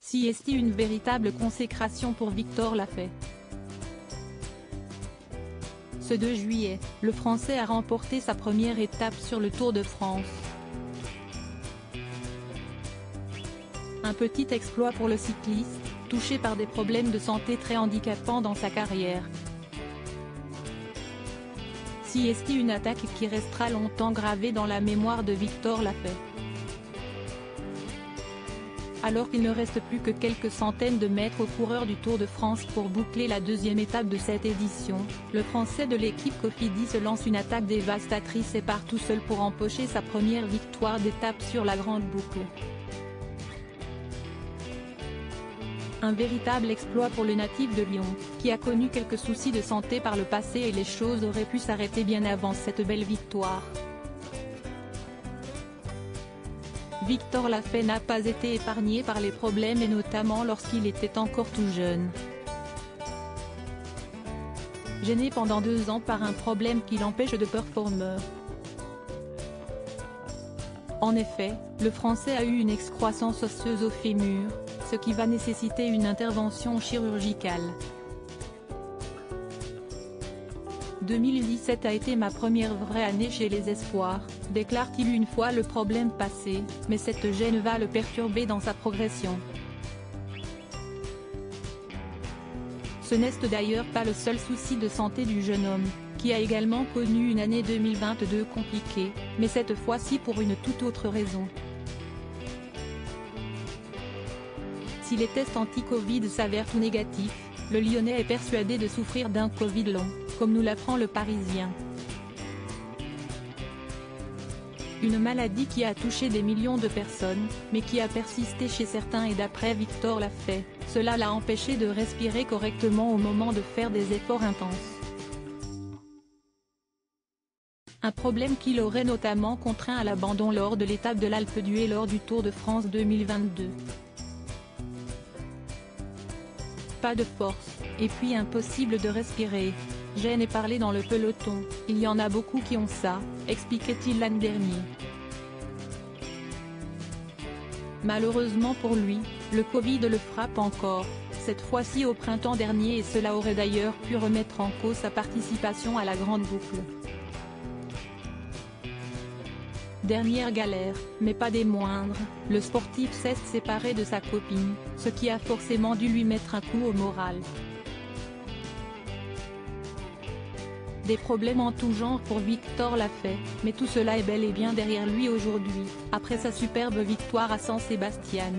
Si est une véritable consécration pour Victor Lafay. Ce 2 juillet, le Français a remporté sa première étape sur le Tour de France. Un petit exploit pour le cycliste, touché par des problèmes de santé très handicapants dans sa carrière. Si est une attaque qui restera longtemps gravée dans la mémoire de Victor Lafay. Alors qu'il ne reste plus que quelques centaines de mètres aux coureurs du Tour de France pour boucler la deuxième étape de cette édition, le Français de l'équipe Cofidis se lance une attaque dévastatrice et part tout seul pour empocher sa première victoire d'étape sur la grande boucle. Un véritable exploit pour le natif de Lyon, qui a connu quelques soucis de santé par le passé et les choses auraient pu s'arrêter bien avant cette belle victoire. Victor Lafay n'a pas été épargné par les problèmes et notamment lorsqu'il était encore tout jeune. Gêné pendant 2 ans par un problème qui l'empêche de performer. En effet, le Français a eu une excroissance osseuse au fémur, ce qui va nécessiter une intervention chirurgicale. 2017 a été ma première vraie année chez les espoirs, déclare-t-il une fois le problème passé, mais cette gêne va le perturber dans sa progression. Ce n'est d'ailleurs pas le seul souci de santé du jeune homme, qui a également connu une année 2022 compliquée, mais cette fois-ci pour une toute autre raison. Si les tests anti-Covid s'avèrent tout négatifs, le Lyonnais est persuadé de souffrir d'un Covid long, comme nous l'apprend le Parisien. Une maladie qui a touché des millions de personnes, mais qui a persisté chez certains et d'après Victor Lafay, cela l'a empêché de respirer correctement au moment de faire des efforts intenses. Un problème qui l'aurait notamment contraint à l'abandon lors de l'étape de l'Alpe d'Huez lors du Tour de France 2022. Pas de force, et puis impossible de respirer. Gêne et parler dans le peloton, il y en a beaucoup qui ont ça, expliquait-il l'an dernier. Malheureusement pour lui, le Covid le frappe encore, cette fois-ci au printemps dernier et cela aurait d'ailleurs pu remettre en cause sa participation à la grande boucle. Dernière galère, mais pas des moindres, le sportif s'est séparé de sa copine, ce qui a forcément dû lui mettre un coup au moral. Des problèmes en tout genre pour Victor Lafay, mais tout cela est bel et bien derrière lui aujourd'hui, après sa superbe victoire à San Sebastián.